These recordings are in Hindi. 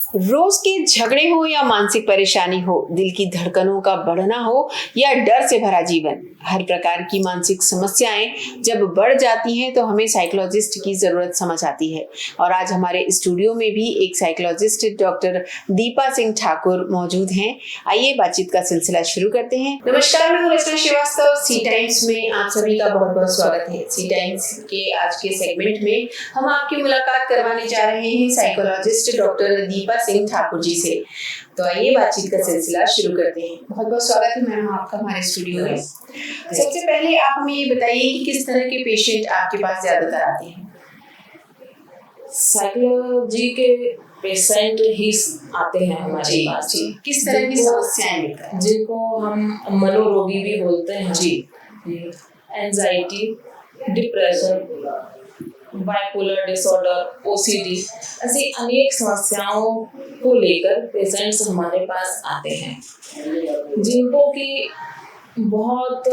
रोज के झगड़े हो या मानसिक परेशानी हो, दिल की धड़कनों का बढ़ना हो या डर से भरा जीवन, हर प्रकार की मानसिक समस्याएं जब बढ़ जाती हैं तो हमें साइकोलॉजिस्ट की जरूरत समझ आती है। और आज हमारे स्टूडियो में भी एक साइकोलॉजिस्ट डॉक्टर दीपा सिंह ठाकुर मौजूद हैं। आइए बातचीत का सिलसिला शुरू करते हैं। नमस्कार, मैं रचना श्रीवास्तव। सी टाइम्स में आप सभी का बहुत बहुत स्वागत है। सी टाइम्स के आज के सेगमेंट में हम आपकी मुलाकात करवाने जा रहे हैं साइकोलॉजिस्ट डॉक्टर दीपा सिंह ठाकुर जी से। तो आइए बातचीत का सिलसिला शुरू करते हैं। बहुत बहुत स्वागत है मैम आपका हमारे स्टूडियो में। सबसे पहले आप हमें ये बताइए कि किस तरह के पेशेंट आपके पास ज्यादातर आते हैं? साइकोलॉजी के पेशेंट ही आते हैं हमारे पास। जी, किस तरह की समस्याएं लेकर? जिनको हम मनोरोगी भी बोलते हैं जी। Anxiety, depression, bipolar disorder, OCD, ऐसी अनेक समस्याओं को लेकर पेशेंट्स हमारे पास आते हैं, जिनको कि बहुत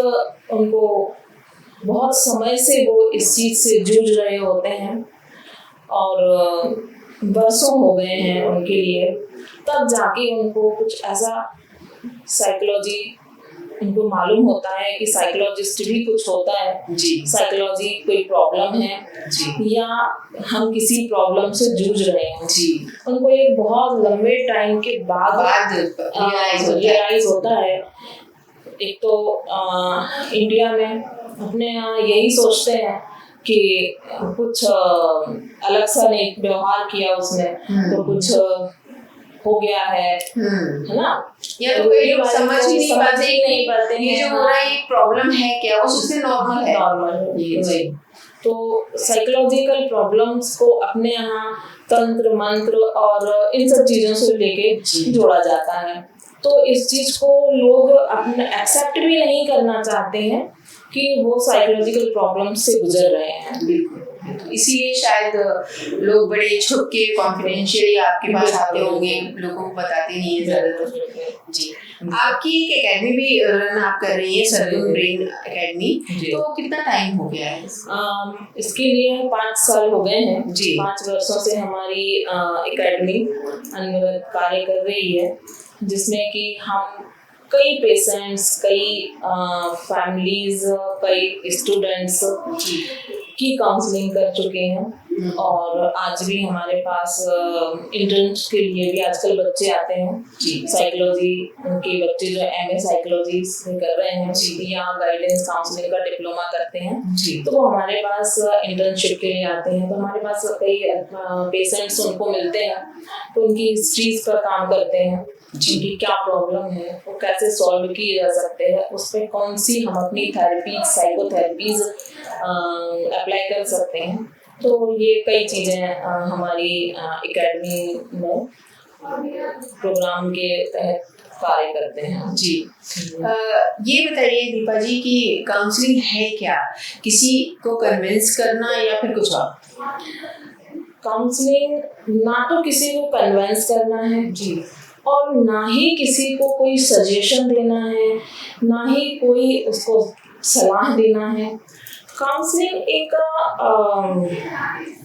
समय से वो इस चीज से जूझ रहे होते हैं और बरसों हो गए हैं उनके लिए। तब जाके उनको कुछ ऐसा साइकोलॉजी उनको मालूम होता है कि साइकोलॉजिस्ट भी कुछ होता है जी। साइकोलॉजी कोई प्रॉब्लम है जी, या हम किसी प्रॉब्लम से जूझ रहे हैं जी। उनको एक बहुत लंबे टाइम के बाद रियलाइज होता है। एक तो इंडिया में अपने यहाँ यही सोचते हैं कि कुछ अलग सा नहीं व्यवहार किया उसने तो कुछ हो गया है ना, या तो कई लोग समझ ही नहीं पाते ये जो हो रहा है एक प्रॉब्लम है क्या, वो उससे नॉर्मल है। तो साइकोलॉजिकल प्रॉब्लम्स को अपने यहाँ तंत्र मंत्र और इन सब चीजों से लेके जोड़ा जाता है। तो इस चीज को लोग अपने एक्सेप्ट भी नहीं करना चाहते हैं कि वो साइकोलॉजिकल प्रॉब्लम से गुजर रहे हैं। इसीलिए शायद लोग बड़े छुप के कॉन्फिडेंशियली आपके पास आते होंगे, लोगों को बताते नहीं है ज्यादातर जी। आपकी एक एकेडमी भी रन आप कर रही है, सरगुन ब्रेन एकेडमी, तो कितना टाइम हो गया है? इसके लिए 5 साल हो गए हैं जी। 5 वर्षों से हमारी एकेडमी अनवरत कार्य कर रही है, जिसमें कि हम कई पेशेंट्स, कई फैमिलीज, कई स्टूडेंट्स की काउंसलिंग कर चुके हैं। और आज भी हमारे पास इंटर्न्स के लिए भी आजकल बच्चे आते हैं साइकोलॉजी के बच्चे जो एमए साइकोलॉजी कर रहे हैं या गाइडेंस काउंसलिंग का डिप्लोमा करते हैं, तो वो हमारे पास इंटर्नशिप के लिए आते हैं। तो हमारे पास कई पेशेंट्स उनको मिलते हैं, तो उनकी हिस्ट्रीज पर काम करते हैं, उनकी क्या प्रॉब्लम है, वो कैसे सॉल्व किए जा सकते हैं, उस पर कौन सी हम अपनी थेरेपीज, साइकोथेरेपीज अप्लाई कर सकते हैं। तो ये कई चीज़ें हमारी एकेडमी में प्रोग्राम के तहत कार्य करते हैं जी। ये बताइए दीपा जी कि काउंसलिंग है क्या? किसी को कन्विंस करना या फिर कुछ और? काउंसलिंग ना तो किसी को कन्विंस करना है जी, और ना ही किसी को कोई सजेशन देना है, ना ही कोई उसको सलाह देना है। काउंसलिंग एक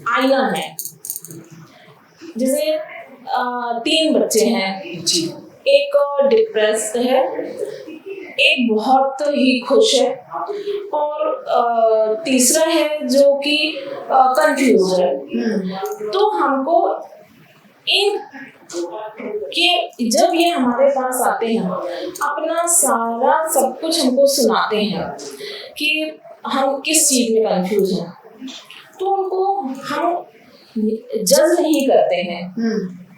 आईना है। जैसे 3 बच्चे हैं जी, एक डिप्रेस्ड है, एक बहुत ही खुश है और तीसरा है जो कि कंफ्यूज है। तो हमको कि जब ये हमारे पास आते हैं, अपना सारा सब कुछ हमको सुनाते हैं कि हम किस चीज में कंफ्यूज हैं, तो उनको हम जज नहीं करते हैं।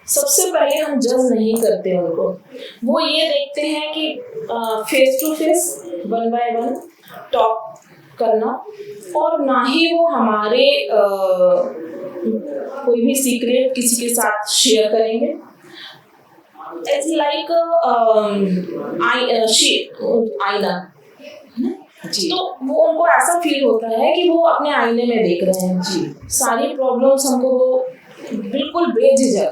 सबसे पहले हम जज नहीं करते उनको, वो ये देखते हैं कि face to face 1 by 1 talk करना, और ना ही वो हमारे कोई भी सीक्रेट किसी के साथ शेयर करेंगे। It's like आईना, तो वो उनको ऐसा फील होता है कि वो अपने आईने में देख रहे हैं जी। सारी प्रॉब्लम्स हमको वो बिल्कुल बेझिझक,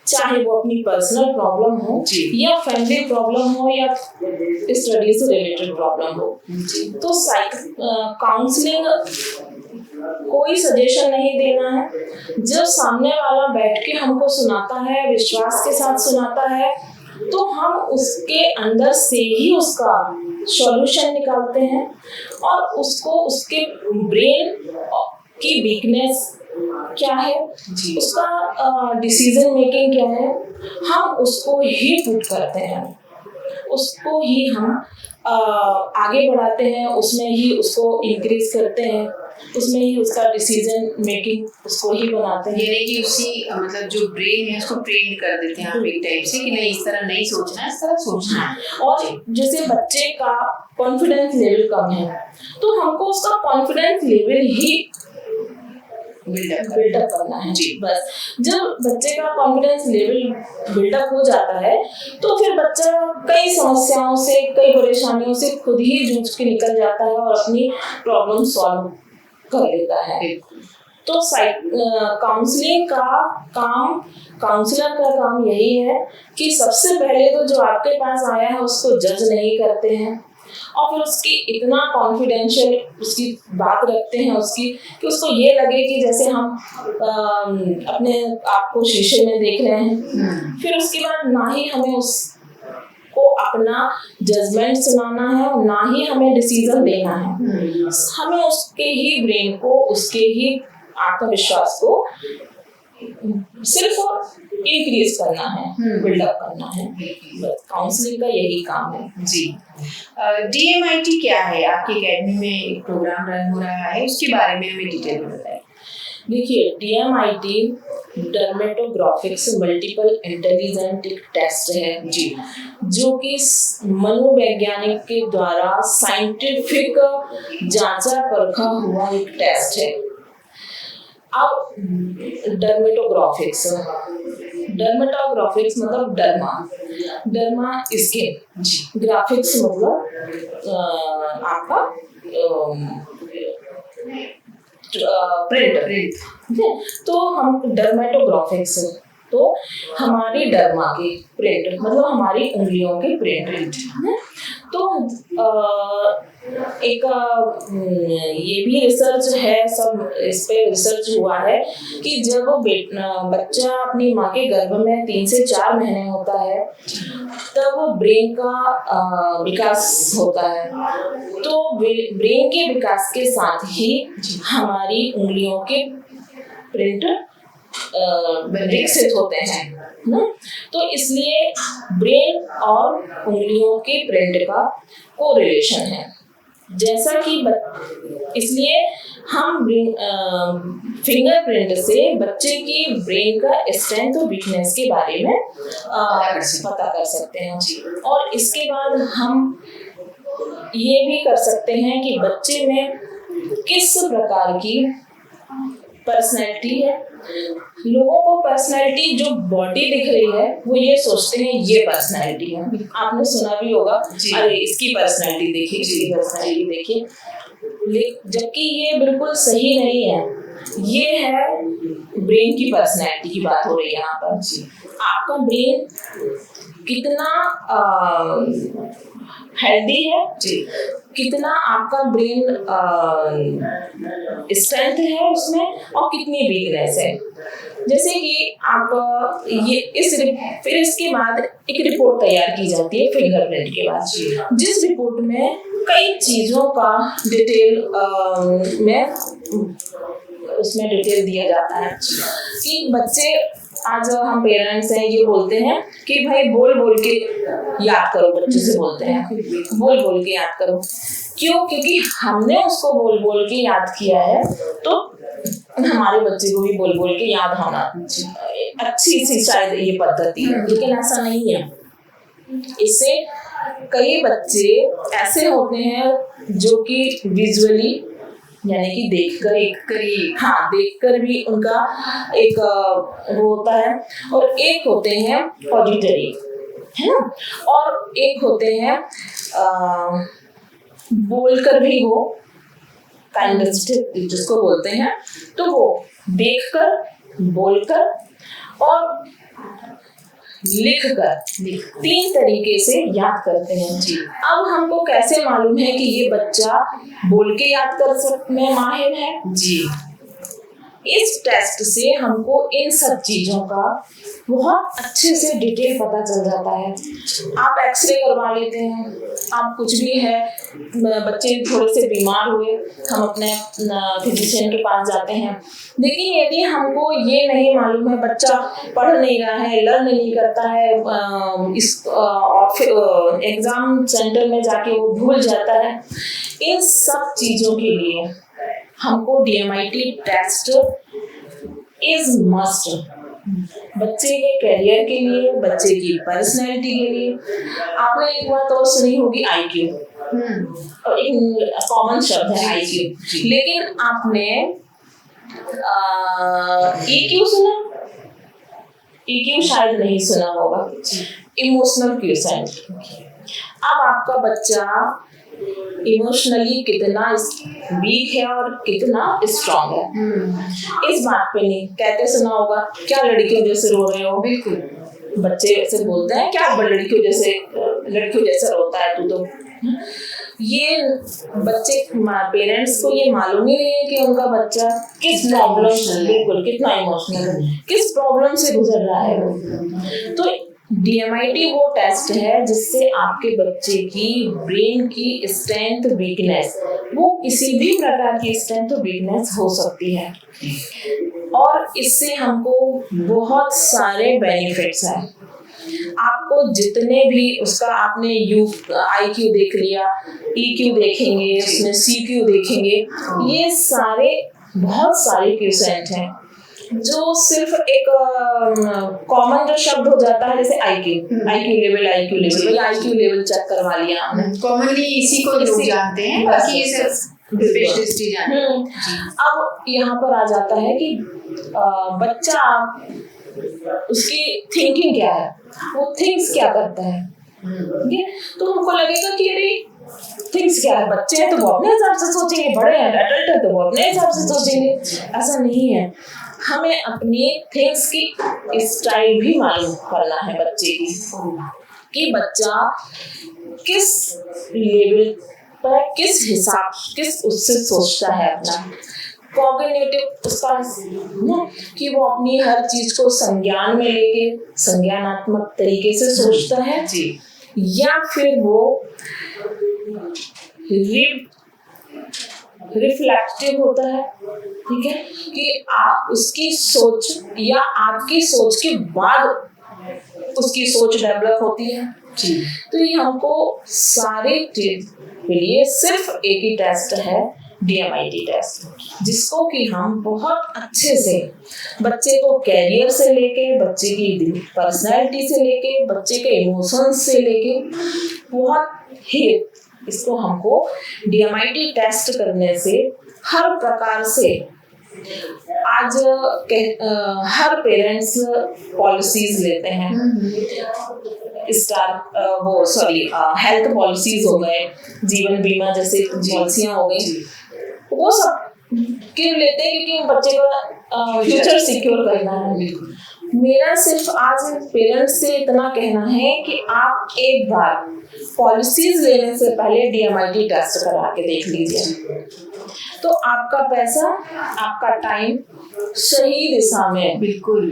चाहे वो अपनी पर्सनल प्रॉब्लम हो या फैमिली प्रॉब्लम हो या स्टडी से रिलेटेड प्रॉब्लम हो। तो काउंसलिंग कोई सजेशन नहीं देना है। जब सामने वाला बैठ के हमको सुनाता है, विश्वास के साथ सुनाता है, तो हम उसके अंदर से ही उसका सॉल्यूशन निकालते हैं और उसको उसके ब्रेन की वीकनेस क्या है, उसका डिसीजन मेकिंग क्या है, हम उसको ही पुट करते हैं, उसको ही हम आगे बढ़ाते हैं, उसमें ही उसको इंक्रीज करते हैं, उसमें ही उसका डिसीजन मेकिंग उसको ही बनाते हैं। यानी कि उसी मतलब जो ब्रेन है उसको ट्रेन कर देते हैं आप एक टाइप से कि नहीं इस तरह नहीं सोचना है, इस तरह सोचना है। और जैसे बच्चे का कॉन्फिडेंस लेवल कम है तो हमको उसका कॉन्फिडेंस लेवल ही बिल्डअप करना है जी। बस जब बच्चे का कॉन्फिडेंस लेवल बिल्डअप हो जाता है तो फिर बच्चा कई समस्याओं से, कई परेशानियों से खुद ही जूझ के निकल जाता है और अपनी प्रॉब्लम सॉल्व कर लेता है। तो काउंसलिंग का काम, काउंसलर का काम यही है कि सबसे पहले तो जो आपके पास आया है उसको जज नहीं करते हैं और फिर उसकी इतना कॉन्फिडेंशियल उसकी बात रखते हैं उसकी कि उसको ये लगे कि जैसे हम अपने आप को शीशे में देख रहे हैं। फिर उसके बाद ना ही हमें उसको अपना जजमेंट सुनाना है और ना ही हमें डिसीजन देना है। हमें उसके ही ब्रेन को, उसके ही आत्मविश्वास को सिर्फ इंक्रीज करना है, बिल्डअप करना है। काउंसलिंग का यही काम है जी। DMIT क्या है? आपकी एकेडमी में एक प्रोग्राम रन हो रहा है, उसके बारे में हमें डिटेल में बताएं। देखिए, DMIT डर्मेटोग्राफिक्स मल्टीपल इंटेलिजेंट टेस्ट है जी, जो कि मनोवैज्ञानिक के द्वारा साइंटिफिक जांचा परखा हुआ एक टेस्ट है। अब डर्मेटोग्राफिक्स मतलब डर्मा स्किन, ग्राफिक्स मतलब आपका प्रिंट। तो हम डर्मेटोग्राफिक्स, तो हमारी डर्मा के प्रिंट मतलब हमारी उंगलियों के प्रिंट। तो एक ये भी रिसर्च है, सब इस पे रिसर्च हुआ है कि जब बच्चा अपनी माँ के गर्भ में 3 से 4 महीने होता है तब ब्रेन का विकास होता है। तो ब्रेन के विकास के साथ ही हमारी उंगलियों के प्रिंट विकसित होते हैं ना। तो इसलिए ब्रेन और उंगलियों के प्रिंट का कोरिलेशन है। जैसा कि इसलिए हम फिंगरप्रिंट से बच्चे की ब्रेन का स्ट्रेंथ और वीकनेस के बारे में पता कर सकते हैं। और इसके बाद हम ये भी कर सकते हैं कि बच्चे में किस प्रकार की पर्सनैलिटी है। लोगों को पर्सनैलिटी जो बॉडी दिख रही है वो ये सोचते हैं ये पर्सनैलिटी है। आपने सुना भी होगा, अरे इसकी पर्सनैलिटी देखिए, इसकी पर्सनैलिटी देखिए, जबकि ये बिल्कुल सही नहीं है। ये है ब्रेन की पर्सनैलिटी की बात हो रही है यहाँ पर। आपका ब्रेन कितना हेल्दी है जी, कितना आपका ब्रेन स्ट्रेंथ है उसमें और कितनी वीकनेस है। जैसे कि आप ये फिर इसके बाद एक रिपोर्ट तैयार की जाती है फिंगरप्रिंट के बाद, जिस रिपोर्ट में कई चीजों का डिटेल में उसमें डिटेल दिया जाता है कि बच्चे, आज हम पेरेंट्स हैं ये बोलते हैं कि भाई बोल बोल के याद करो, बच्चे से बोलते हैं बोल बोल के याद करो। क्यों? क्योंकि हमने उसको बोल बोल के याद किया है तो हमारे बच्चे को भी बोल बोल के याद होना अच्छी सी शायद ये पद्धति है, लेकिन ऐसा नहीं है। इससे कई बच्चे ऐसे होते हैं जो कि विजुअली यानी कि देखकर भी उनका एक वो होता है, और एक होते हैं ऑडिटरी, है ना, और एक होते हैं बोलकर भी वो काइनेस्थेटिक जिसको बोलते हैं। तो वो देखकर, बोलकर और लिखकर 3 तरीके से याद करते हैं। अब हमको कैसे मालूम है कि ये बच्चा बोल के याद कर सकने में माहिर है? जी, इस टेस्ट से हमको इन सब चीजों का बहुत अच्छे से डिटेल पता चल जाता है। आप एक्सरे करवा लेते हैं, आप कुछ भी है, बच्चे थोड़े से बीमार हुए, हम अपने फिजिशियन के पास जाते हैं। लेकिन यदि हमको ये नहीं मालूम है, बच्चा पढ़ नहीं रहा है, लर्न नहीं करता है, इस एग्जाम सेंटर में जाके वो भूल जाता है, इन सब चीजों के लिए हमको DMIT टेस्ट इज मस्ट। बच्चे के करियर के लिए, बच्चे की पर्सनैलिटी के लिए। आपने एक बात और सुनी होगी, IQ, और एक कॉमन शब्द है IQ, लेकिन आपने EQ सुना? EQ शायद नहीं सुना होगा, इमोशनल क्वेश्चन। अब आपका बच्चा इमोशनली कितना वीक है और कितना स्ट्रांग है, इस बात पे नहीं कहते सुना होगा, क्या लड़कियों जैसे रो रहे हो? बिल्कुल, बच्चे ऐसे बोलते हैं, क्या लड़कियों जैसे रोता है तू तो। ये बच्चे पेरेंट्स को ये मालूम ही नहीं है कि उनका बच्चा किस प्रॉब्लम, बिल्कुल कितना इमोशनल है, किस प्रॉब्लम से गुजर रहा है। तो DMIT वो टेस्ट है जिससे आपके बच्चे की ब्रेन की स्ट्रेंथ वीकनेस, वो किसी भी प्रकार की स्ट्रेंथ वीकनेस हो सकती है, और इससे हमको बहुत सारे बेनिफिट्स हैं। आपको जितने भी उसका आपने IQ देख लिया, EQ देखेंगे, उसमें CQ देखेंगे, ये सारे बहुत सारे क्वेश्चन हैं जो सिर्फ एक कॉमन जो शब्द हो जाता है, जैसे IQ level, IQ level check करवा लिया हमने, कॉमनली इसी को लोग जानते हैं, बाकी ये सब स्पेशलिस्ट ही जानते हैं। अब यहाँ पर आ जाता है कि बच्चा, उसकी थिंकिंग क्या है, वो थिंक्स क्या करता है। ठीक है, तो हमको लगेगा कि अरे थिंग्स क्या है, बच्चे हैं तो वो अपने हिसाब से सोचेंगे, बड़े हैं एडल्ट है तो वो अपने हिसाब से सोचेंगे। ऐसा नहीं है, हमें अपनी थिंग्स की स्टाइल भी मालूम करना है बच्चे की, कि बच्चा किस लेवल पर, किस हिसाब, किस उससे सोचता है अपना कॉग्निटिव उसका, कि वो अपनी हर चीज को संज्ञान में लेके संज्ञानात्मक तरीके से सोचता है, या फिर वो रिफ्लेक्टिव होता है। ठीक है, कि आप उसकी सोच या आपकी सोच के बाद उसकी सोच डेवलप होती है। तो ये हमको सारे चीज के लिए सिर्फ एक ही टेस्ट है, DMIT टेस्ट, जिसको कि हम बहुत अच्छे से बच्चे को कैरियर से लेके, बच्चे की पर्सनैलिटी से लेके, बच्चे के इमोशंस से लेके, बहुत ही इसको हमको DMIT टेस्ट करने से हर प्रकार से, आज हर पेरेंट्स पॉलिसीज लेते हैं, हेल्थ पॉलिसीज हो गए, जीवन बीमा जैसे पॉलिसियां हो गई, वो सब क्यों लेते हैं? क्योंकि बच्चे का फ्यूचर सिक्योर करना है। मेरा सिर्फ आज पेरेंट्स से इतना कहना है कि आप एक बार पॉलिसीज लेने से पहले DMIT टेस्ट करा के देख लीजिए, तो आपका पैसा, आपका टाइम सही दिशा में बिल्कुल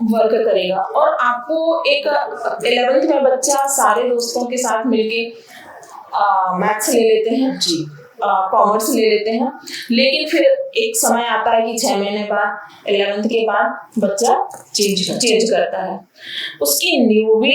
वर्क करेगा। और आपको एक 11th में बच्चा सारे दोस्तों के साथ मिलके मैथ्स ले लेते हैं, कॉमर्स ले लेते हैं, लेकिन फिर एक समय आता है कि 6 महीने बाद 11th के बाद बच्चा चेंज करता है, उसकी न्यू भी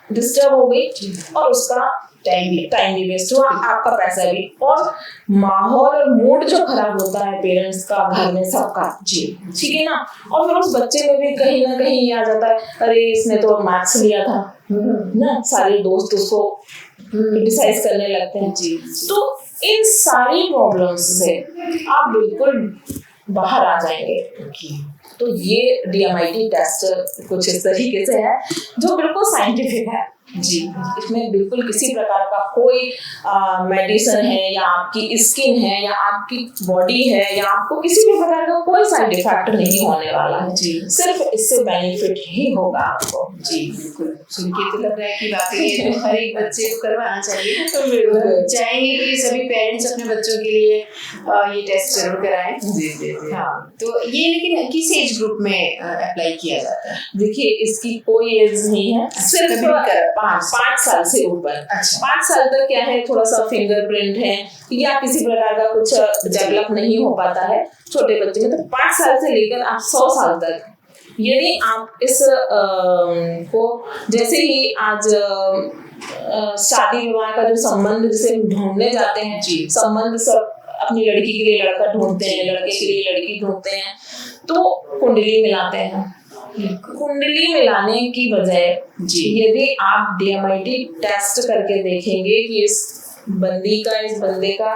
डिस्टर्ब हो गई और उसका टाइम भी वेस्ट हुआ, आपका पैसा भी, और माहौल और मूड जो खराब होता है पेरेंट्स का, घर में सबका, ठीक है ना। और फिर उस बच्चे में भी कहीं ना कहीं ये आ जाता है, अरे इसने तो मैथ्स लिया था ना, सारे दोस्त उसको क्रिटिसाइज करने लगते हैं। तो इन सारी प्रॉब्लम्स से आप बिल्कुल बाहर आ जाएंगे। तो ये DMIT टेस्ट कुछ इस तरीके से है जो बिल्कुल साइंटिफिक है। जी, इसमें बिल्कुल किसी प्रकार का कोई मेडिसिन है या आपकी स्किन है या आपकी बॉडी है या आपको किसी भी प्रकार का कोई साइड इफेक्ट नहीं होने वाला है जी। सिर्फ इससे बेनिफिट ही होगा आपको जी। बिल्कुल, सुन के तो लग रहा है कि वाकई ये तो हर एक बच्चे को करवाना चाहिए। तो चाहेंगे कि सभी पेरेंट्स अपने बच्चों के लिए ये टेस्ट जरूर कराएं। जी जी जी। हाँ, तो ये लेकिन किस एज ग्रुप में अप्लाई किया जाता है? देखिए, इसकी कोई एज नहीं है, सिर्फ 5 साल से ऊपर। अच्छा। 5 साल तक क्या है, थोड़ा सा फिंगरप्रिंट है या किसी प्रकार का कुछ डेवलप नहीं हो पाता है छोटे बच्चे में, तो 5 साल से लेकर आप 100 साल तक यदि आप इस को, जैसे ही आज शादी विवाह का जो संबंध जिसे ढूंढने जाते हैं, संबंध सब अपनी लड़की के लिए लड़का ढूंढते हैं, लड़के के लिए लड़की ढूंढते हैं, तो कुंडली मिलाते हैं। कुंडली मिलाने की बजाय यदि आप DMIT टेस्ट करके देखेंगे कि इस बंदे का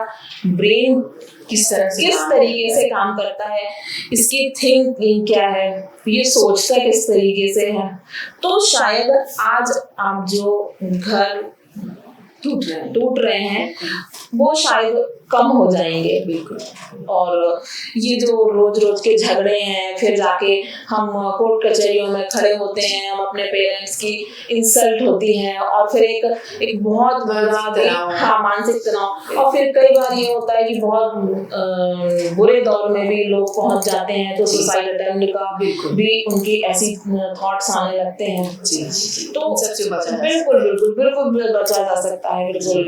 ब्रेन किस तरीके से काम करता है, इसकी थिंकिंग क्या है, ये सोचता किस तरीके से है, तो शायद आज आप जो घर टूट रहे हैं वो शायद कम हो जाएंगे। बिल्कुल। और ये जो रोज रोज के झगड़े हैं, फिर जाके हम कोर्ट कचहरियों में खड़े होते हैं, हम अपने पेरेंट्स की इंसल्ट होती है और फिर एक बहुत बड़ा मानसिक तनाव, और फिर कई बार ये होता है कि बहुत बुरे दौर में भी लोग पहुंच जाते हैं, तो सुसाइड अटेम्प्ट का भी उनकी ऐसी थॉट्स आने लगते हैं। तो सबसे बिल्कुल बिल्कुल बिल्कुल बचा जा सकता है। बिल्कुल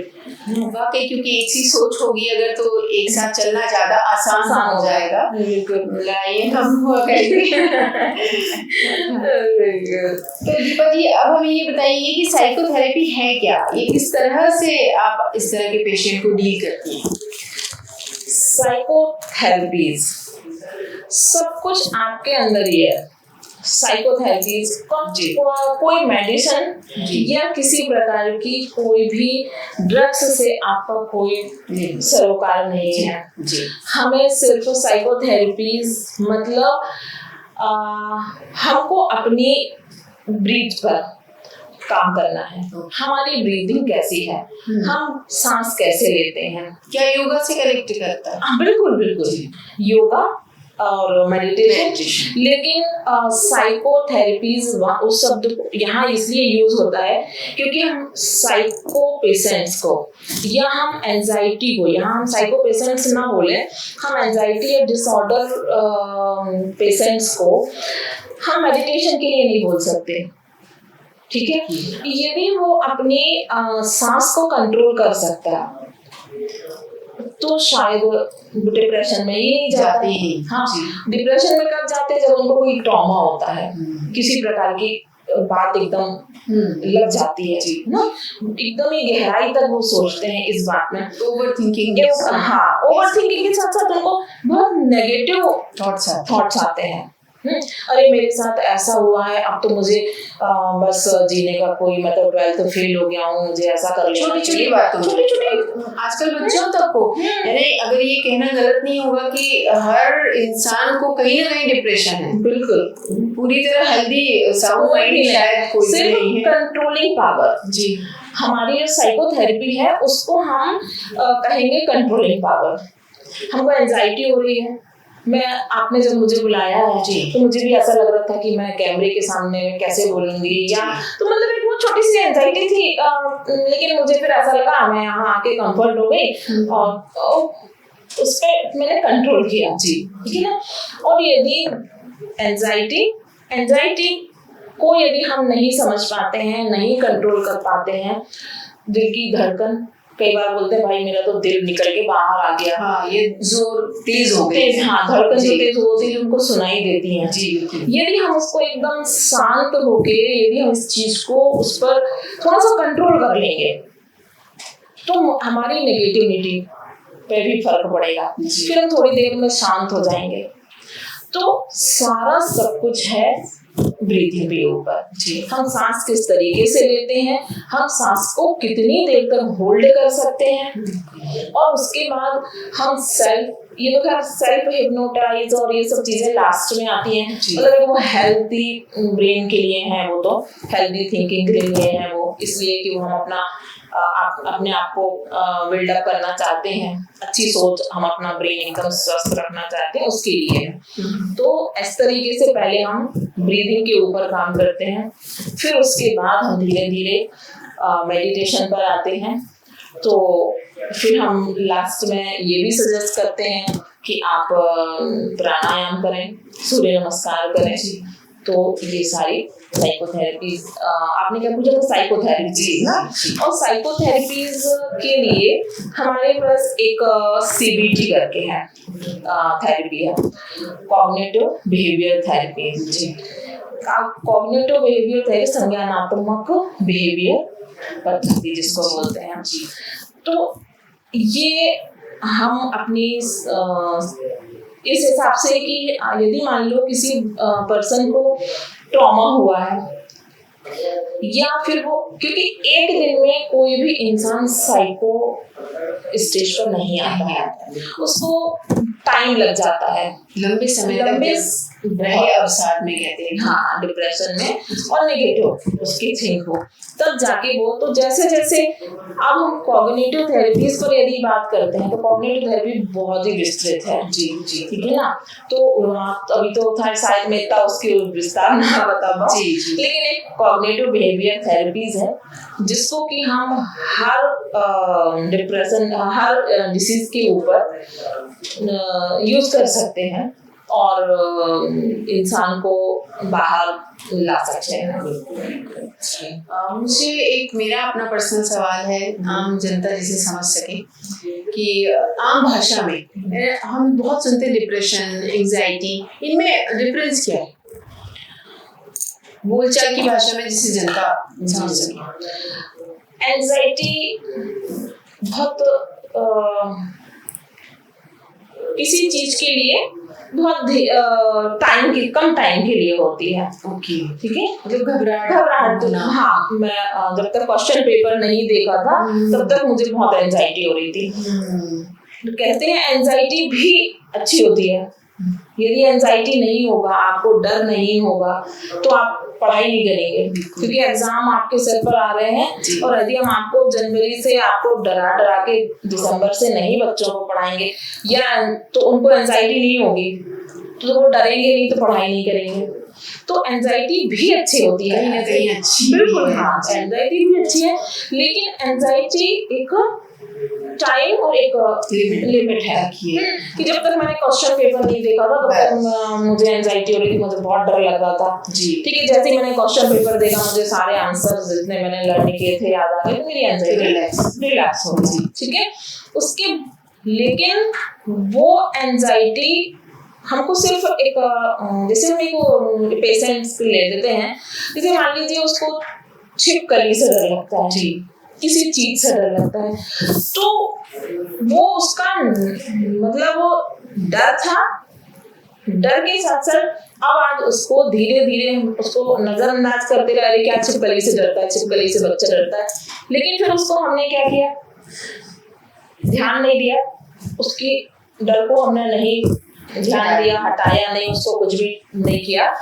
वाकई, क्योंकि एक सी सोच होगी अगर तो एक साथ चलना ज्यादा आसान हो जाएगा। लड़ाइयाँ कम हुआ करेंगी। तो दीपा जी, अब हमें ये बताइए कि साइकोथेरेपी है क्या, ये किस तरह से आप इस तरह के पेशेंट को डील करती हैं? साइकोथेरेपीज सब कुछ आपके अंदर ही है। साइकोथेरेपीज कोई मेडिसिन या किसी प्रकार की कोई भी ड्रग्स से आपका कोई सरोकार नहीं है। हमें सिर्फ साइकोथेरेपीज मतलब हमको अपनी ब्रीथ पर काम करना है, हमारी ब्रीदिंग कैसी है, हम सांस कैसे लेते हैं। क्या योगा से कनेक्ट करता है? बिल्कुल बिल्कुल, योगा और मेडिटेशन। लेकिन साइकोथेरेपीज उस शब्द यहाँ इसलिए यूज होता है क्योंकि हम साइको पेशेंट्स को या हम एंजाइटी को, यहाँ हम साइको पेशेंट्स ना बोले, हम एंजाइटी या डिसऑर्डर पेशेंट्स को हम मेडिटेशन के लिए नहीं बोल सकते। ठीक है, यदि वो अपनी सांस को कंट्रोल कर सकता है तो शायद डिप्रेशन में ही नहीं जाते हैं। हाँ, डिप्रेशन में कब जाते हैं? जब उनको कोई ट्रॉमा होता है, किसी प्रकार की बात एकदम लग जाती है ना, एकदम ही गहराई तक वो सोचते हैं इस बात में, ओवर थिंकिंग। हाँ, ओवर थिंकिंग के साथ साथ उनको बहुत नेगेटिव थॉट्स आते हैं। अरे मेरे साथ ऐसा हुआ है, अब तो मुझे बस जीने का कोई मतलब 12th फेल हो गया हूँ, मुझे ऐसा कर लेना। छोटी छोटी बातों, आजकल बच्चों तक को, यानी अगर ये कहना गलत नहीं होगा कि हर इंसान को कहीं ना कहीं डिप्रेशन है। बिल्कुल, पूरी तरह हेल्दी साउंड माइंड शायद कोई नहीं है। कंट्रोलिंग पावर जी, हमारी जो साइकोथेरेपी है उसको हम कहेंगे कंट्रोलिंग पावर। हमको एंजाइटी हो रही है, आपने जब मुझे बुलाया है तो मुझे भी ऐसा लग रहा था कि मैं कैमरे के सामने कैसे बोलूंगी, या तो मतलब एक वो छोटी सी एंजाइटी थी, लेकिन मुझे फिर ऐसा लगा मैं यहाँ आके कंफर्ट हो गई और उस पर मैंने कंट्रोल किया जी, ठीक है ना। और यदि एंजाइटी को यदि हम नहीं समझ पाते हैं, नहीं कंट्रोल कर पाते हैं, दिल की धड़कन, कई बार बोलते हैं भाई मेरा तो दिल निकल के बाहर आ गया, हाँ, ये जोर तेज हो गई, हाँ, धड़कन जो तेज होती है उनको सुनाई देती है जी। यदि हम उसको एकदम शांत होके यदि हम इस चीज को उस पर थोड़ा सा कंट्रोल कर लेंगे तो हमारी नेगेटिविटी पे भी फर्क पड़ेगा, फिर हम थोड़ी देर में शांत हो जाएंगे। तो सारा सब कुछ है ब्रीथिंग के ऊपर। हम सांस किस तरीके से लेते हैं, हम सांस को कितनी देर तक होल्ड कर सकते हैं, और उसके बाद हम ये तो खैर सेल्फ हिप्नोटाइज और ये सब चीजें लास्ट में आती हैं, मतलब वो हेल्थी ब्रेन के लिए है, वो तो हेल्थी थिंकिंग के लिए है, वो इसलिए कि वो हम अपने आप को बिल्डअप करना चाहते हैं, अच्छी सोच, हम अपना ब्रेन एकदम स्वस्थ रखना चाहते हैं, उसके लिए है। तो इस तरीके से पहले हम ब्रीदिंग के ऊपर काम करते हैं, फिर उसके बाद हम धीरे धीरे मेडिटेशन पर आते हैं। तो फिर हम लास्ट में ये भी सजेस्ट करते हैं कि आप प्राणायाम करें, सूर्य नमस्कार करें। तो ये सारी साइकोथेरेपीज, आपने क्या पूछा था, साइकोथेरेपीज ना, और साइकोथेरेपीज के लिए हमारे पास एक CBT करके है, थेरेपी है, cognitive behaviour therapy. Cognitive behaviour therapy संज्ञानात्मक बिहेवियर पद्धति जिसको बोलते हैं। तो ये हम अपनी इस हिसाब से कि यदि मान लो किसी पर्सन को ट्रॉमा हुआ है, या फिर वो, क्योंकि एक दिन में कोई भी इंसान साइको स्टेज पर नहीं आता है, उसको टाइम लग जाता है, लंबे समय तक रहे अवसाद में कहते हैं, हाँ, डिप्रेशन में और नेगेटिव उसकी थिंक हो, तब जाके वो, तो जैसे जैसे अब हम कॉग्निटिव थेरेपीज पर यदि बात करते हैं, तो कॉग्निटिव थेरेपी बहुत ही विस्तृत है, ठीक है ना। तो अभी तो था शायद मैं इतना उसके विस्तार ना बता पाऊं, लेकिन एक कॉग्निटिव बिहेवियर थेरेपीज है जिसको कि हम हर डिप्रेशन, हर डिसीज के ऊपर यूज कर सकते हैं और इंसान को बाहर ला सकते हैं। मुझे एक मेरा अपना पर्सनल सवाल है, आम जनता जिसे समझ सके, कि आम भाषा में हम बहुत सुनते हैं डिप्रेशन, एंजाइटी, इनमें डिफरेंस क्या है बोलचाल की भाषा में जिसे जनता समझ सके? एंजाइटी बहुत किसी चीज के लिए बहुत कम टाइम के लिए होती है। ओके, ठीक है, मतलब घबराहट ना। हाँ, मैं जब तक क्वेश्चन पेपर नहीं देखा था तब तक मुझे बहुत एंजाइटी हो रही थी। तो कहते हैं एंजाइटी भी अच्छी होती है। यदि एंजाइटी नहीं होगा, आपको डर नहीं होगा, तो आप पढ़ाई नहीं करेंगे, क्योंकि एग्जाम आपके सर पर आ रहे हैं। और यदि हम आपको जनवरी से आपको डरा के दिसंबर से नहीं बच्चों को पढ़ाएंगे, या तो उनको एंजाइटी नहीं होगी, तो वो डरेंगे नहीं, तो पढ़ाई नहीं करेंगे। तो एंजाइटी भी अच्छी होती है, कहीं ना कहीं अच्छी, बिल्कुल, हाँ, एंजाइटी भी अच्छी है, लेकिन एंजाइटी एक टाइम और एक लिमिट है कि जब तक मैंने क्वेश्चन पेपर नहीं देखा था तब तक मुझे एंजाइटी हो रही थी, मुझे बहुत डर लग रहा था। ठीक है, जैसे ही मैंने क्वेश्चन पेपर देखा, मुझे सारे आंसर जितने मैंने लर्न किए थे याद आ गए, तो मेरी एंजाइटी रिलैक्स हो गई। ठीक है, उसके, लेकिन वो एंजाइटी हमको सिर्फ एक, जैसे हम एक पेशेंट्स ले लेते हैं, जैसे मान लीजिए उसको छिपकली से डर लगता है, किसी चीज से डर लगता है, तो वो उसका मतलब वो डर था, डर के साथ साथ अब आज उसको धीरे धीरे उसको नजरअंदाज करते रहे, अरे क्या छिपकली से डरता है, छिपकली से बच्चा डरता है, लेकिन फिर उसको हमने क्या किया, ध्यान नहीं दिया, उसकी डर को हमने नहीं ध्यान दिया, हटाया नहीं, उसको कुछ भी नहीं किया,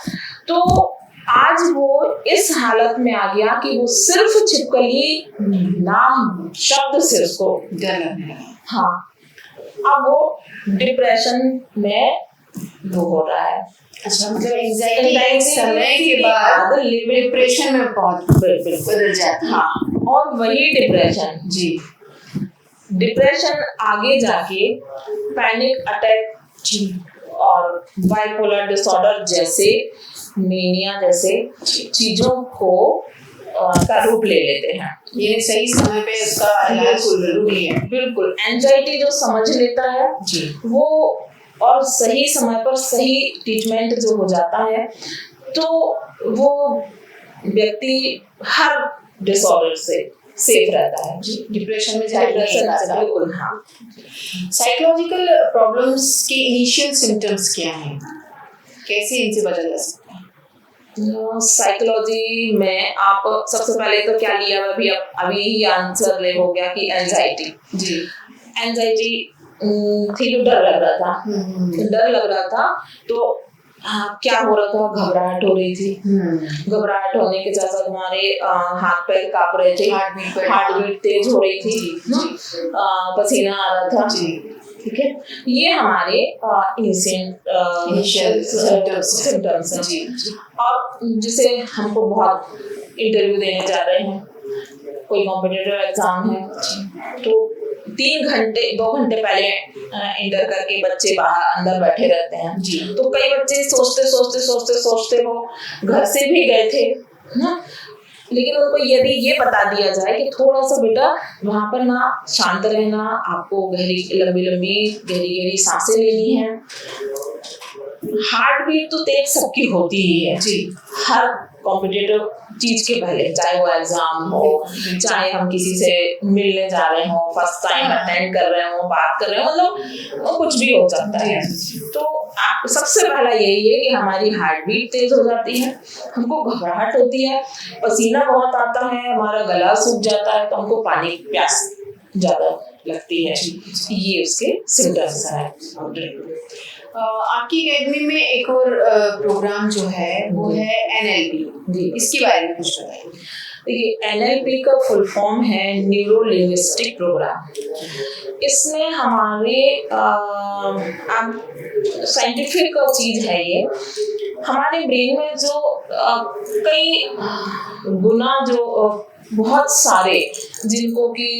तो आज वो इस हालत में आ गया कि वो सिर्फ छिपकली नाम शब्द से उसको डर लगने लगा। हाँ, अब वो डिप्रेशन में वो हो रहा है। अच्छा, मतलब एंजाइटी समय के बाद डिप्रेशन में बदल जाती है। हाँ, और वही डिप्रेशन, जी, डिप्रेशन आगे जाके पैनिक अटैक और बाइपोलर डिसऑर्डर जैसे, मेनिया जैसे चीजों को का रूप ले लेते हैं। ये सही समय पे इसका इलाज जरूरी है। बिल्कुल, एंजाइटी जो समझ लेता है वो, और सही समय पर सही ट्रीटमेंट जो हो जाता है, तो वो व्यक्ति हर डिसऑर्डर से सेफ रहता है, डिप्रेशन में जाता। बिल्कुल, हाँ। साइकोलॉजिकल प्रॉब्लम्स के इनिशियल सिम्टम्स क्या हैं, कैसे इनसे बचा जा सकता है? साइकोलॉजी में आप सबसे पहले तो क्या लिया, अभी ही आंसर ले हो गया कि एंजाइटी। जी। एंजाइटी थी तो डर लग रहा था, डर लग रहा था तो क्या हो रहा था, घबराहट हो रही थी। घबराहट होने के साथ साथ हमारे हाथ पैर कांप रहे थे, हार्ट बीट तेज हो रही थी, पसीना आ रहा था। ठीक है, ये हमारे इनिशियल सिम्टम्स हैं। और जिसे हमको बहुत इंटरव्यू देने जा रहे हैं, कोई कॉम्पिटिटिव एग्जाम है, तो 2 घंटे पहले इंटर करके बच्चे बाहर अंदर बैठे रहते हैं जी। तो कई बच्चे सोचते वो घर से भी गए थे ना, लेकिन उनको यदि ये बता दिया जाए कि थोड़ा सा बेटा वहां पर ना शांत रहना, आपको गहरी सांसें लेनी है। हार्ट बीट तो तेज सबकी होती ही है जी, हर कॉम्पिटिटिव चीज के पहले, चाहे वो एग्जाम हो, चाहे हम किसी से मिलने जा रहे हो, फर्स्ट टाइम अटेंड कर रहे हो, बात कर रहे हो, मतलब वो कुछ भी हो सकता है। तो सबसे पहला यही है कि हमारी हार्ट बीट तेज हो जाती है, हमको घबराहट होती है, पसीना बहुत आता है, हमारा गला सूख जाता है, तो हमको पानी प्यास ज्यादा लगती है। ये उसके सिम्टम्स है। आपकी एकेडमी में एक और प्रोग्राम जो है वो है NLP, इसके बारे में कुछ बताइए। देखिए, NLP का फुल फॉर्म है न्यूरो लिंग्विस्टिक प्रोग्राम। इसमें हमारे साइंटिफिक चीज है ये, हमारे ब्रेन में जो कई गुना जो बहुत सारे, जिनको कि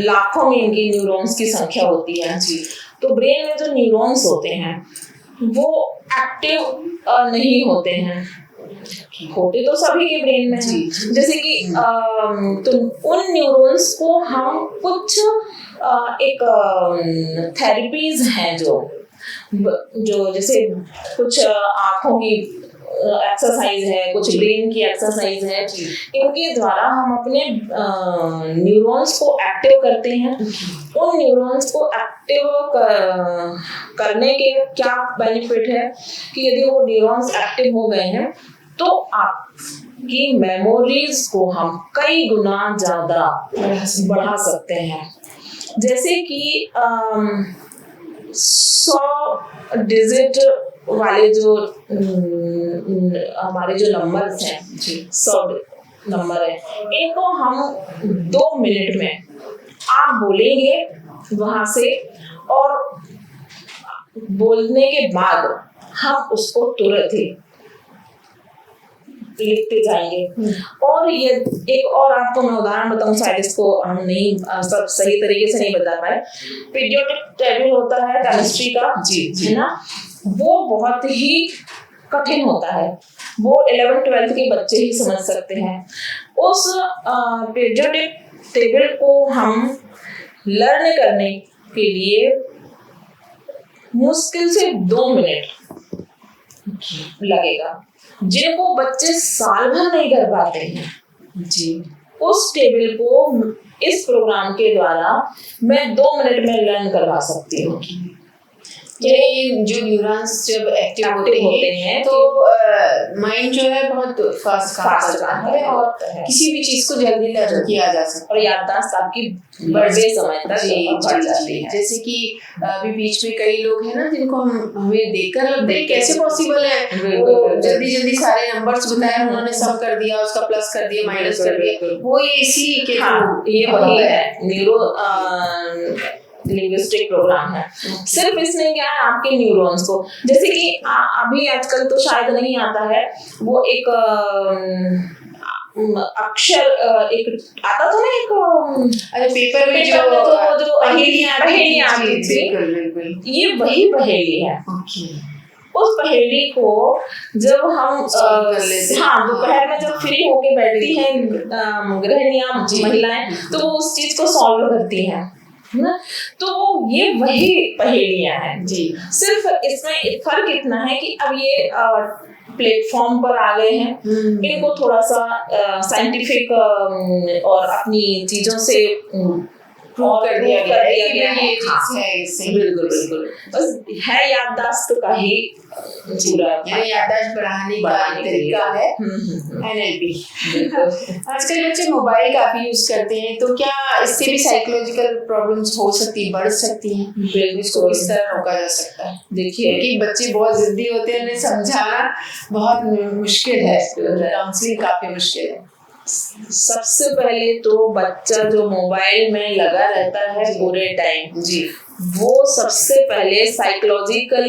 लाखों में इनकी न्यूरॉन्स की संख्या होती है जी। तो ब्रेन में जो न्यूरॉन्स होते हैं वो एक्टिव नहीं होते हैं, होते तो सभी के ब्रेन में हैं। जैसे कि तो उन न्यूरॉन्स को हम कुछ एक थेरेपीज हैं जो जैसे कुछ आंखों की एक्सरसाइज है, कुछ ब्रेन की एक्सरसाइज है, इनके द्वारा हम अपने न्यूरॉन्स को एक्टिव करते हैं। उन न्यूरॉन्स को एक्टिव करने के क्या बेनिफिट है कि यदि वो न्यूरॉन्स एक्टिव हो गए हैं तो आपकी मेमोरीज को हम कई गुना ज्यादा बढ़ा सकते हैं। जैसे कि 100 डिजिट वाले जो हमारे जो नंबर्स हैं, 100 नंबर है, इनको हम 2 मिनट में आप बोलेंगे वहां से, और बोलने के बाद हम उसको तुरंत ही लिखते जाएंगे। और ये एक और आपको मैं उदाहरण बताऊं, शायद इसको हम नहीं सब सही तरीके से नहीं बता पाए। पीरियोडिक टेबल होता है केमिस्ट्री का जी, है ना, वो बहुत ही कठिन होता है, वो 11th-12th के बच्चे ही समझ सकते हैं। उस पीरियोडिक टेबल को हम लर्न करने के लिए मुश्किल से 2 मिनट लगेगा, जिनको बच्चे साल भर नहीं कर पाते हैं जी। उस टेबल को इस प्रोग्राम के द्वारा मैं 2 मिनट में लर्न करवा सकती हूँ। ये जो न्यूरॉन्स जब एक्टिव होते हैं तो माइंड जो है बहुत फास्ट जाता है और किसी भी चीज को जल्दी लर्न किया जा सकता है, और याददाश्त आपकी बड़े समय तक बढ़ जाती है। जैसे कि अभी बीच में कई लोग हैं ना जिनको हमें देखकर लगता है कैसे पॉसिबल है, वो जल्दी सारे नंबर्स बताए, उन्होंने सब कर दिया, उसका प्लस कर दिया, माइनस कर दिया, वो इसी के ये वही है न्यूरो लिंग्विस्टिक प्रोग्राम है। सिर्फ इसमें क्या है, आपके न्यूरॉन्स को, जैसे कि अभी आजकल तो शायद नहीं आता है, वो एक अक्षर एक आता था ना, एक पेपर में जो पहेलियां आती थी, ये वही पहेली है। उस पहेली को जब हम दोपहर में जब फ्री होके बैठती हैं गृहिणियां, महिलाएं, तो वो उस चीज को सॉल्व करती हैं ना। तो ये वही पहेलियां हैं जी। सिर्फ इसमें फर्क इतना है कि अब ये प्लेटफॉर्म पर आ गए हैं, इनको थोड़ा सा साइंटिफिक और अपनी चीजों से प्रूव कर दिया गया है कि है। ये चीज है इससे। बिल्कुल बिल्कुल, बस है याददाश्त का ही पूरा याददाश्त बढ़ाने का तरीका है NLP। आजकल बच्चे मोबाइल काफी यूज करते हैं, तो क्या इससे भी साइकोलॉजिकल प्रॉब्लम्स हो सकती है, बढ़ सकती हैं? इसको किस तरह रोका जा सकता है? देखिए, क्योंकि बच्चे बहुत जिद्दी होते हैं, उन्हें समझाना बहुत मुश्किल है, काउंसलिंग काफी मुश्किल है। सबसे पहले तो बच्चा जो मोबाइल में लगा रहता है पूरे टाइम जी, वो सबसे पहले साइकोलॉजिकल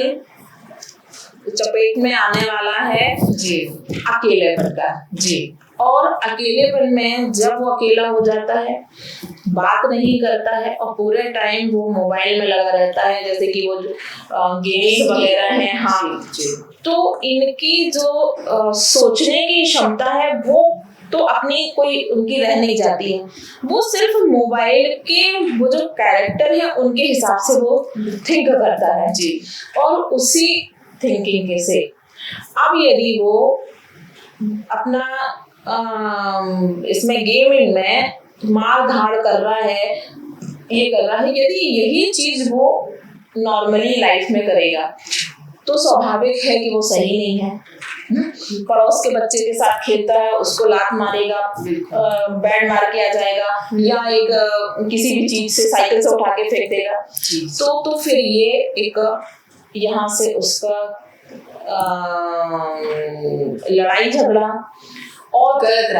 चपेट में आने वाला है जी अकेलेपन का जी। और अकेलेपन में जब वो अकेला हो जाता है, बात नहीं करता है और पूरे टाइम वो मोबाइल में लगा रहता है, जैसे कि वो जो गेम्स वगैरह हैं, हाँ जी, तो इनकी जो सोचने की क्षमता है वो तो अपनी कोई उनकी रह नहीं जाती है। वो सिर्फ मोबाइल के वो जो कैरेक्टर है उनके हिसाब से वो थिंक करता है जी, और उसी थिंकिंग के से अब यदि वो अपना इसमें गेमिंग में मार धाड़ कर रहा है, ये कर रहा है, यदि यही चीज वो नॉर्मली लाइफ में करेगा तो स्वाभाविक है कि वो सही नहीं है। पड़ोस के बच्चे के साथ खेलता है, उसको लात मारेगा, बैट मार के आ जाएगा, या एक किसी भी चीज से साइकिल से उठा के फेंक देगा, तो फिर ये एक यहाँ से उसका लड़ाई झगड़ा और गलत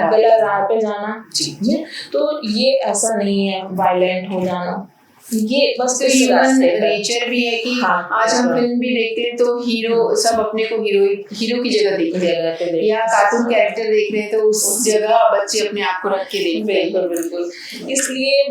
राह पे जाना जी, तो ये ऐसा नहीं है वायलेंट हो जाना, ये बस ह्यूमन नेचर भी है कि हाँ, आज हम फिल्म भी देखते हैं तो हीरो सब अपने को हीरो की जगह देखते हैं, या कार्टून कैरेक्टर देख रहे हैं तो उस जगह बच्चे अपने आप को रख के देखते हैं। बिल्कुल बिल्कुल, इसलिए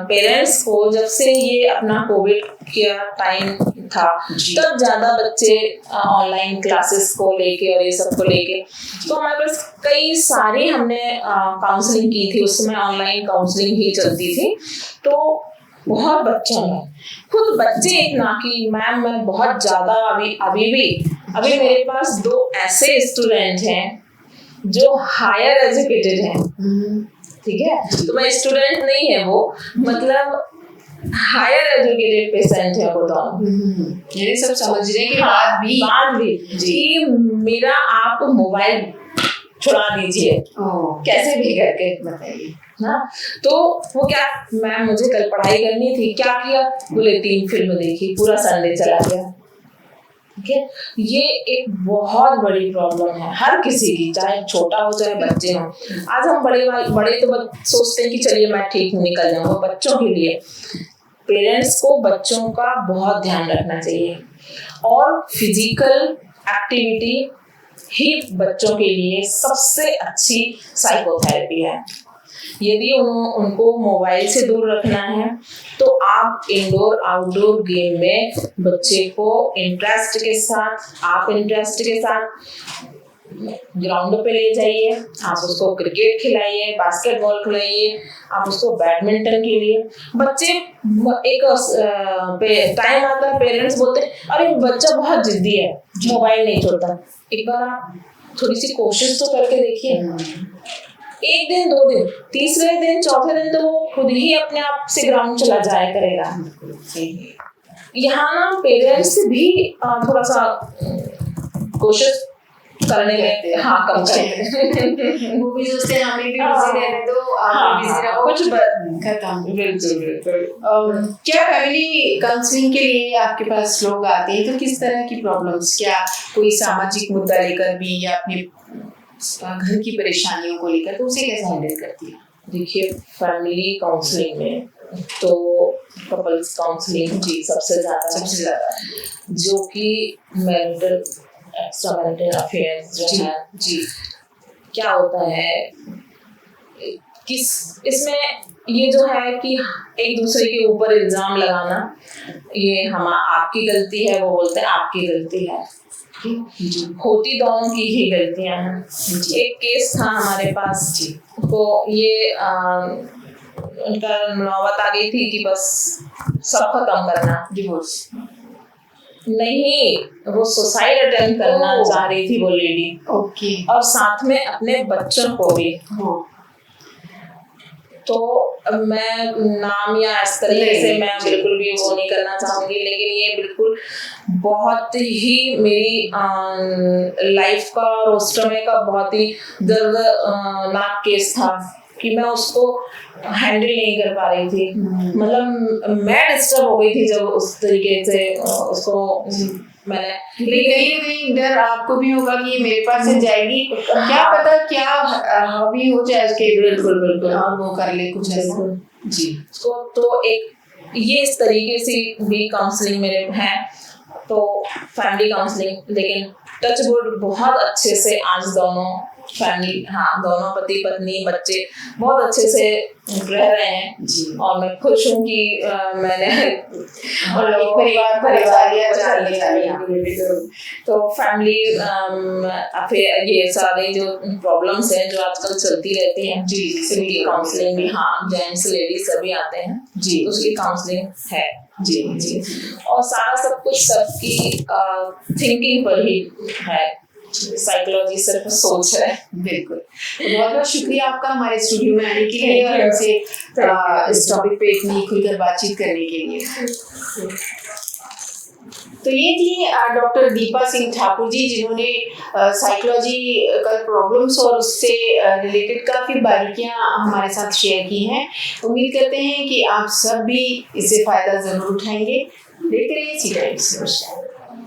पेरेंट्स को जब से ये अपना कोविड का टाइम था तब ज्यादा बच्चे ऑनलाइन क्लासेस को लेके और ये सब को लेके, तो हमारे पास कई सारी हमने काउंसलिंग की थी, उसमें ऑनलाइन काउंसलिंग ही चलती थी, तो बहुत बच्चों में खुद बच्चे एक ना कि मैम मैं बहुत ज्यादा अभी मेरे पास 2 ऐसे स्टूडेंट हैं जो हायर एजुकेटेड हैं, ठीक है, तो मैं स्टूडेंट नहीं है वो, मतलब हायर एजुकेटेड पेशेंट है वो दोनों, ये सब समझने के बाद भी कि मेरा आप मोबाइल छुड़ा दीजिए, कैसे भी करके बताइए ना। तो वो क्या, मैम मुझे कल पढ़ाई करनी थी, क्या किया, बोले 3 फिल्म देखी, पूरा संडे चला गया। ठीक है, ये एक बहुत बड़ी प्रॉब्लम है हर किसी की, चाहे छोटा हो चाहे बच्चे हो। आज हम बड़े तो सोचते हैं कि चलिए मैं ठीक हूँ निकल जाऊंगा, बच्चों के लिए पेरेंट्स को बच्चों का बहुत ध्यान रखना चाहिए, और फिजिकल एक्टिविटी ही बच्चों के लिए सबसे अच्छी साइकोथेरेपी है। यदि उनको मोबाइल से दूर रखना है तो आप इंडोर आउटडोर गेम में बच्चे को इंटरेस्ट के साथ ग्राउंड पे ले जाइए, आप उसको क्रिकेट खिलाइए, बास्केटबॉल खिलाइए, आप उसको बैडमिंटन के लिए। बच्चे एक टाइम आता है पेरेंट्स बोलते हैं अरे बच्चा बहुत जिद्दी है, मोबाइल नहीं छोड़ता। एक बार आप थोड़ी सी कोशिश तो करके देखिए, 1 दिन 2 दिन, तीसरे दिन चौथे दिन तो वो खुद ही अपने आप से ग्राउंड चला जाया करेगा। यहाँ ना पेरेंट्स भी थोड़ा सा कोशिश करने में कम करते वो भी सोचते हैं हमें भी बिजी रहने दो, आप बिजी रहो, कुछ खत्म। क्या फैमिली काउंसलिंग के लिए आपके पास लोग आते हैं तो किस तरह की प्रॉब्लम्स, क्या कोई सामाजिक मुद्दा लेकर भी या अपने घर की परेशानियों को लेकर, तो उसे कैसे हैंडल करती है? देखिए, फैमिली काउंसलिंग में तो कपल्स काउंसलिंग जी सबसे ज्यादा जो कि मेंटल एक्स्ट्रा मैरिटल अफेयर्स जो है जी, क्या होता है किस इसमें ये जो है कि एक दूसरे के ऊपर इल्जाम लगाना, ये आपकी गलती है, वो बोलते हैं आपकी गलती है, होती दोनों की ही गलतियां हैं। एक केस था हमारे पास जी, तो ये उनका नौबत आ गई थी कि बस सब खत्म करना, डिवोर्स नहीं, वो सुसाइड अटेम्प्ट करना चाह रही थी वो लेडी, और साथ में अपने बच्चों को भी। तो मैं नाम या इस तरीके से मैं बिल्कुल भी वो नहीं करना चाहूंगी, लेकिन ये बिल्कुल बहुत ही मेरी लाइफ का और उस समय का बहुत ही दर्दनाक केस था कि मैं उसको हैंडल नहीं कर पा रही थी। मतलब मैं डिस्टर्ब हो गई थी जब उस तरीके से उसको मैंने, लेकिन कहीं ना कहीं डर आपको भी होगा कि ये मेरे पास से जाएगी, क्या पता क्या हॉबी हो जाए उसके, बिल्कुल बिल्कुल और वो कर ले कुछ ऐसा जी। तो एक ये इस तरीके से भी काउंसलिंग मेरे हैं, तो फैमिली काउंसलिंग, लेकिन टच वुड बहुत अच्छे से आज दोनों फैमिली, हाँ दोनों पति पत्नी बच्चे बहुत अच्छे से रह रहे हैं जी। और मैं खुश हूँ कि मैंने और एक परिवार तो फैमिली फिर ये सारे जो प्रॉब्लम्स हैं जो आजकल चलती रहती हैं जी, उनकी काउंसलिंग भी, हाँ जेंट्स लेडीज सभी आते हैं जी, तो उसकी काउंसलिंग है जी जी। और सारा सब कुछ सबकी थिंकिंग पर ही है, साइकोलॉजी सिर्फ सोच है। बिल्कुल, बहुत बहुत शुक्रिया आपका हमारे स्टूडियो में आने के लिए और हमसे इस टॉपिक पे इतनी खुलकर बातचीत करने के लिए। तो ये थी डॉक्टर दीपा सिंह ठाकुर जी, जिन्होंने साइकोलॉजिकल प्रॉब्लम्स और उससे रिलेटेड काफ़ी बारीकियां हमारे साथ शेयर की हैं। उम्मीद करते हैं कि आप सब भी इससे फ़ायदा ज़रूर उठाएंगे। देखते रहिए सी टाइम्स।